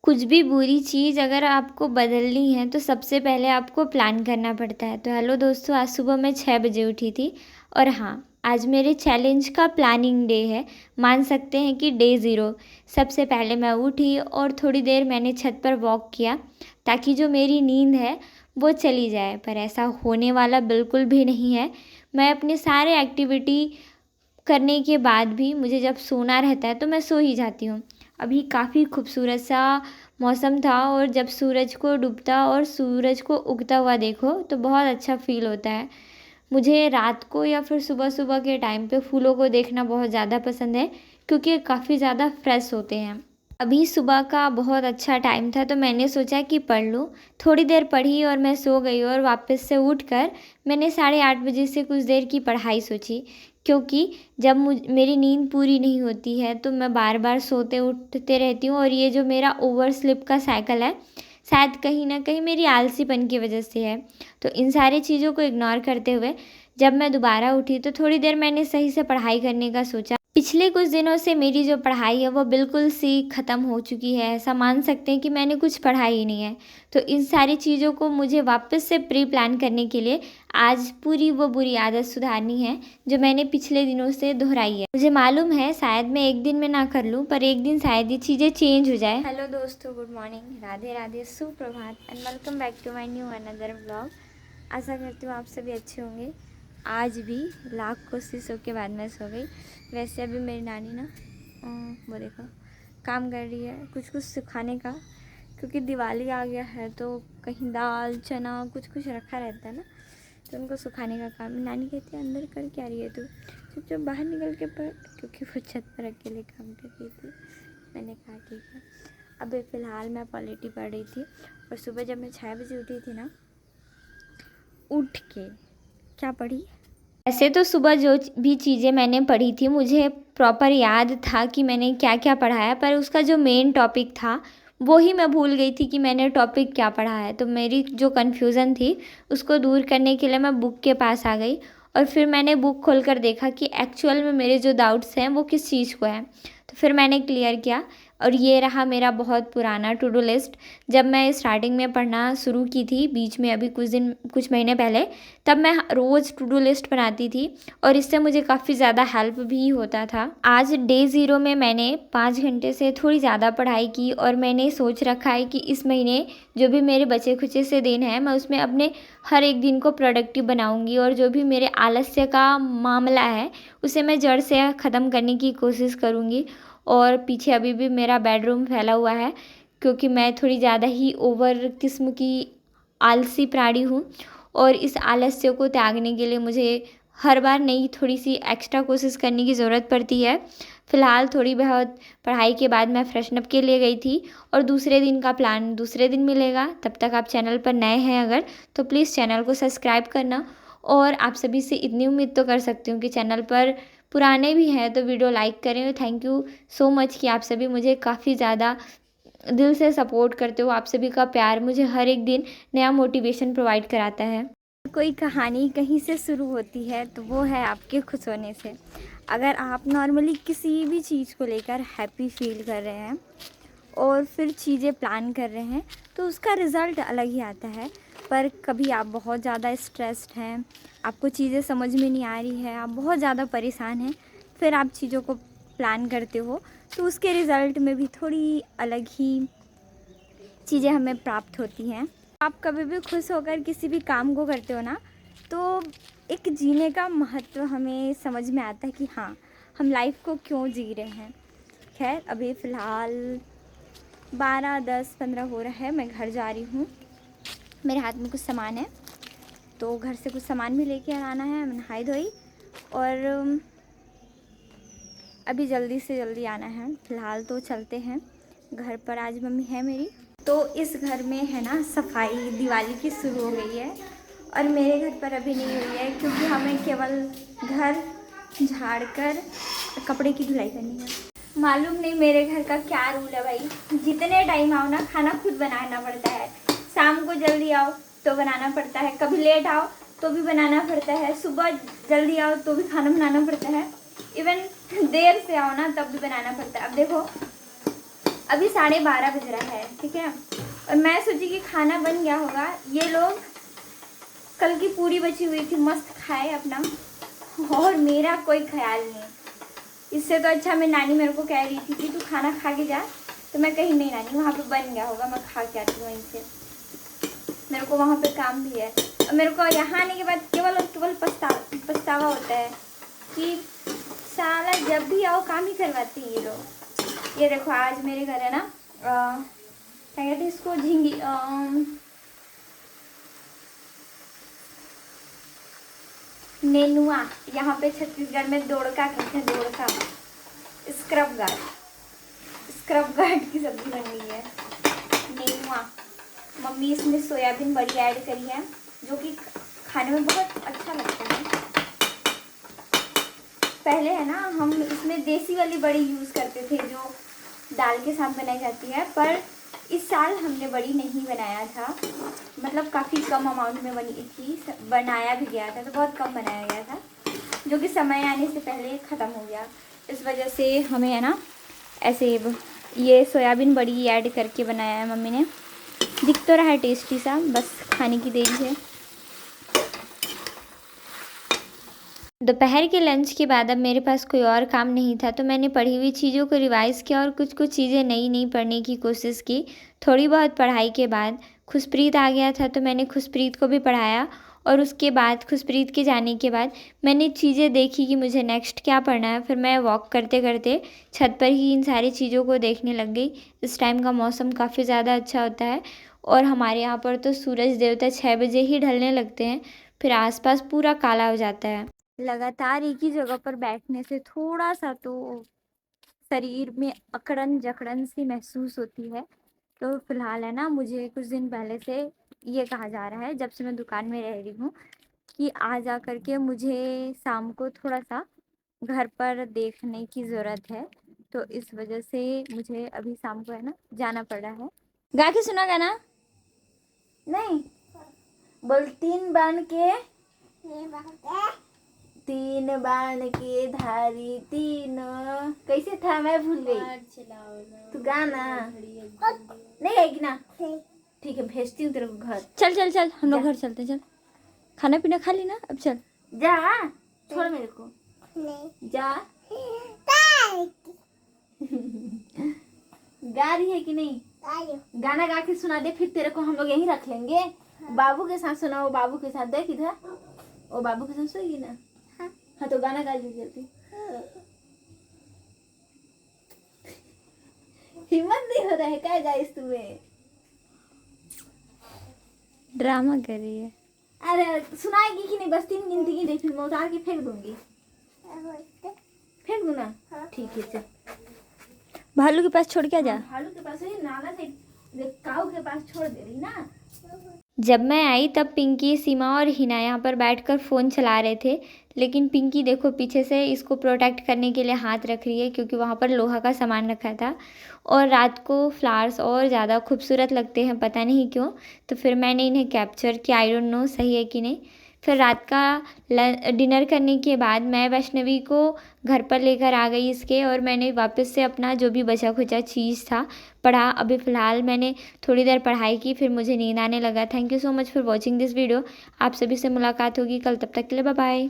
कुछ भी बुरी चीज़ अगर आपको बदलनी है तो सबसे पहले आपको प्लान करना पड़ता है। तो हेलो दोस्तों, आज सुबह मैं 6 बजे उठी थी और हाँ, आज मेरे चैलेंज का प्लानिंग डे है। मान सकते हैं कि डे ज़ीरो। सबसे पहले मैं उठी और थोड़ी देर मैंने छत पर वॉक किया ताकि जो मेरी नींद है वो चली जाए, पर ऐसा होने वाला बिल्कुल भी नहीं है। मैं अपने सारे एक्टिविटी करने के बाद भी मुझे जब सोना रहता है तो मैं सो ही जाती हूँ। अभी काफ़ी खूबसूरत सा मौसम था और जब सूरज को डूबता और सूरज को उगता हुआ देखो तो बहुत अच्छा फ़ील होता है। मुझे रात को या फिर सुबह-सुबह के टाइम पे फूलों को देखना बहुत ज़्यादा पसंद है क्योंकि ये काफ़ी ज़्यादा फ्रेश होते हैं। अभी सुबह का बहुत अच्छा टाइम था तो मैंने सोचा कि पढ़ लूँ। थोड़ी देर पढ़ी और मैं सो गई और वापस से उठकर मैंने 8:30 बजे से कुछ देर की पढ़ाई सोची, क्योंकि जब मेरी नींद पूरी नहीं होती है तो मैं बार-बार सोते उठते रहती हूँ और ये जो मेरा ओवर स्लीप का साइकिल है, शायद कहीं न कहीं मेरी आलसीपन की वजह से है। तो इन सारी चीज़ों को इग्नोर करते हुए जब मैं दोबारा उठी तो थोड़ी देर मैंने सही से पढ़ाई करने का सोचा। पिछले कुछ दिनों से मेरी जो पढ़ाई है वो बिल्कुल सी ख़त्म हो चुकी है। ऐसा मान सकते हैं कि मैंने कुछ पढ़ा ही नहीं है। तो इन सारी चीज़ों को मुझे वापस से प्री प्लान करने के लिए आज पूरी वो बुरी आदत सुधारनी है जो मैंने पिछले दिनों से दोहराई है। मुझे मालूम है शायद मैं एक दिन में ना कर लूँ, पर एक दिन शायद ये चीज़ें चेंज हो जाए। हेलो दोस्तों, गुड मॉर्निंग, राधे राधे, सुप्रभात and welcome back to my new another vlog. आशा करती हूँ आप सभी अच्छे होंगे। आज भी लाख कोशिशों के बाद मैं सो गई। वैसे अभी मेरी नानी ना वो देखो काम कर रही है कुछ कुछ सिखाने का, क्योंकि दिवाली आ गया है तो कहीं दाल चना कुछ कुछ रखा रहता है ना, तो उनको सुखाने का काम। नानी कहती है अंदर कर क्या रही है तू, चुपचाप बाहर निकल के पढ़, क्योंकि वो छत पर अकेले काम कर रही थी। मैंने कहा ठीक है। अभी फ़िलहाल मैं पॉलिटी पढ़ रही थी और सुबह जब मैं 6 बजे उठी थी ना, उठ के क्या पढ़ी। ऐसे तो सुबह जो भी चीज़ें मैंने पढ़ी थी मुझे प्रॉपर याद था कि मैंने क्या क्या पढ़ा है, पर उसका जो मेन टॉपिक था वो ही मैं भूल गई थी कि मैंने टॉपिक क्या पढ़ा है। तो मेरी जो कन्फ्यूज़न थी उसको दूर करने के लिए मैं बुक के पास आ गई और फिर मैंने बुक खोलकर देखा कि एक्चुअल में मेरे जो डाउट्स हैं वो किस चीज़ को हैं। तो फिर मैंने क्लियर किया और ये रहा मेरा बहुत पुराना टू डू लिस्ट। जब मैं स्टार्टिंग में पढ़ना शुरू की थी, बीच में अभी कुछ महीने पहले, तब मैं रोज़ टू डू लिस्ट बनाती थी और इससे मुझे काफ़ी ज़्यादा हेल्प भी होता था। आज डे ज़ीरो में मैंने 5 घंटे से थोड़ी ज़्यादा पढ़ाई की और मैंने सोच रखा है कि इस महीने जो भी मेरे बचे खुचे से दिन हैं मैं उसमें अपने हर एक दिन को प्रोडक्टिव बनाऊंगी और जो भी मेरे आलस्य का मामला है उसे मैं जड़ से ख़त्म करने की कोशिश करूँगी। और पीछे अभी भी मेरा बेडरूम फैला हुआ है, क्योंकि मैं थोड़ी ज़्यादा ही ओवर किस्म की आलसी प्राणी हूँ और इस आलस्य को त्यागने के लिए मुझे हर बार नई थोड़ी सी एक्स्ट्रा कोशिश करने की ज़रूरत पड़ती है। फ़िलहाल थोड़ी बहुत पढ़ाई के बाद मैं फ्रेशन अप के लिए गई थी और दूसरे दिन का प्लान दूसरे दिन मिलेगा। तब तक आप चैनल पर नए हैं अगर, तो प्लीज़ चैनल को सब्सक्राइब करना और आप सभी से इतनी उम्मीद तो कर सकती हूँ कि चैनल पर पुराने भी हैं तो वीडियो लाइक करें। थैंक यू सो मच कि आप सभी मुझे काफ़ी ज़्यादा दिल से सपोर्ट करते हो। आप सभी का प्यार मुझे हर एक दिन नया मोटिवेशन प्रोवाइड कराता है। कोई कहानी कहीं से शुरू होती है तो वो है आपके खुश होने से। अगर आप नॉर्मली किसी भी चीज़ को लेकर हैप्पी फील कर रहे हैं और फिर चीज़ें प्लान कर रहे हैं तो उसका रिज़ल्ट अलग ही आता है। पर कभी आप बहुत ज़्यादा स्ट्रेस्ड हैं, आपको चीज़ें समझ में नहीं आ रही है, आप बहुत ज़्यादा परेशान हैं, फिर आप चीज़ों को प्लान करते हो तो उसके रिज़ल्ट में भी थोड़ी अलग ही चीज़ें हमें प्राप्त होती हैं। आप कभी भी खुश होकर किसी भी काम को करते हो ना, तो एक जीने का महत्व हमें समझ में आता है कि हाँ, हम लाइफ को क्यों जी रहे हैं। खैर अभी फ़िलहाल 12, 10, 15 हो रहा है, मैं घर जा रही हूँ। मेरे हाथ में कुछ सामान है तो घर से कुछ सामान भी लेके आना है। मैं नहाई धोई और अभी जल्दी से जल्दी आना है। फ़िलहाल तो चलते हैं घर पर। आज मम्मी है मेरी, तो इस घर में है ना सफाई दिवाली की शुरू हो गई है और मेरे घर पर अभी नहीं हुई है, क्योंकि हमें केवल घर झाड़ कर कपड़े की धुलाई करनी है। मालूम नहीं मेरे घर का क्या रूल है भाई, जितने टाइम आओ ना खाना खुद बनाना पड़ता है। शाम को जल्दी आओ तो बनाना पड़ता है, कभी लेट आओ तो भी बनाना पड़ता है, सुबह जल्दी आओ तो भी खाना बनाना पड़ता है, इवन देर से आओ ना तब भी बनाना पड़ता है। अब देखो अभी 12:30 बज रहा है, ठीक है। और मैं सोची कि खाना बन गया होगा, ये लोग कल की पूरी बची हुई थी, मस्त खाए अपना, और मेरा कोई ख्याल नहीं। इससे तो अच्छा मैं नानी मेरे को कह रही थी कि तू खाना खा के जा, तो मैं कहीं नहीं नानी, वहाँ पे बन गया होगा, मैं खा के आती हूँ वहीं से, मेरे को वहाँ पे काम भी है। और मेरे को यहाँ आने के बाद केवल और केवल पछतावा होता है कि साला जब भी आओ काम ही करवाते हैं ये लोग। ये देखो आज मेरे घर है ना, क्या कहते हैं इसको, झींगी, नेनुआ, यहाँ पे छत्तीसगढ़ में दोड़का कहते हैं, दोड़का, स्क्रब गार्ड की सब्जी बन रही है, नेनुआ। मम्मी इसमें सोयाबीन बड़ी ऐड करी है, जो कि खाने में बहुत अच्छा लगता है। पहले है ना हम इसमें देसी वाली बड़ी यूज़ करते थे, जो दाल के साथ बनाई जाती है, पर इस साल हमने बड़ी नहीं बनाया था, मतलब काफ़ी कम अमाउंट में बनी थी, बनाया भी गया था तो बहुत कम बनाया गया था, जो कि समय आने से पहले ख़त्म हो गया। इस वजह से हमें है ना ऐसे ये सोयाबीन बड़ी ऐड करके बनाया है मम्मी ने। दिख तो रहा है टेस्टी सा, बस खाने की देरी है। दोपहर के लंच के बाद अब मेरे पास कोई और काम नहीं था, तो मैंने पढ़ी हुई चीज़ों को रिवाइज़ किया और कुछ कुछ चीज़ें नई नई पढ़ने की कोशिश की। थोड़ी बहुत पढ़ाई के बाद खुशप्रीत आ गया था, तो मैंने खुशप्रीत को भी पढ़ाया, और उसके बाद खुशप्रीत के जाने के बाद मैंने चीज़ें देखी कि मुझे नेक्स्ट क्या पढ़ना है। फिर मैं वॉक करते करते छत पर ही इन सारी चीज़ों को देखने लग गई। इस टाइम का मौसम काफ़ी ज़्यादा अच्छा होता है, और हमारे यहाँ पर तो सूरज देवता 6 बजे ही ढलने लगते हैं, फिर आसपास पूरा काला हो जाता है। लगातार एक ही जगह पर बैठने से थोड़ा सा तो शरीर में अकड़न जकड़न सी महसूस होती है। तो फिलहाल है ना, मुझे कुछ दिन पहले से ये कहा जा रहा है, जब से मैं दुकान में रह रही हूँ, कि आ जा करके मुझे शाम को थोड़ा सा घर पर देखने की ज़रूरत है। तो इस वजह से मुझे अभी शाम को है ना जाना पड़ रहा है। गा के सुना गाना नहीं, बोल 3 बाण के, 3 बाण के धारी 3, कैसे था मैं भूल गई, तू गाना नहीं आएगी ना, ठीक है भेजती हूँ तेरे को घर। चल चल चल हम लोग घर चलते, चल खाना पीना खा ली ना, अब चल जा, छोड़ मेरे को नहीं। जा गा रही है कि नहीं, गाना गा के सुना दे, फिर तेरे को हम लोग यहीं रख लेंगे। बाबू के साथ सुनाओ, बाबू के साथ देख इधर, ओ बाबू के साथ सोएगी ना। हाँ तो गाना गा जल्दी। हिम्मत नहीं हो रहा है क्या गाइस तुम्हें, ड्रामा कर रही है। अरे सुनाएगी कि नहीं, बस 3 गिनती की देख, फिर मैं उतार के फेंक दूंगी, फेंक दूँ ना, ठीक है चल। भालू के पास छोड़ के जा, भालू के पास ही नाला से काऊ के पास छोड़ दे रही ना। जब मैं आई तब पिंकी, सीमा और हिना यहाँ पर बैठकर फ़ोन चला रहे थे, लेकिन पिंकी देखो पीछे से इसको प्रोटेक्ट करने के लिए हाथ रख रही है, क्योंकि वहाँ पर लोहा का सामान रखा था, और रात को फ्लावर्स और ज़्यादा खूबसूरत लगते हैं, पता नहीं क्यों। तो फिर मैंने इन्हें कैप्चर किया, आई डोंट नो सही है कि नहीं। फिर रात का डिनर करने के बाद मैं वैष्णवी को घर पर लेकर आ गई इसके, और मैंने वापस से अपना जो भी बचा खुचा चीज़ था पढ़ा। अभी फ़िलहाल मैंने थोड़ी देर पढ़ाई की, फिर मुझे नींद आने लगा। Thank you so much for watching this video. आप सभी से मुलाकात होगी कल, तब तक के लिए बाय बाय।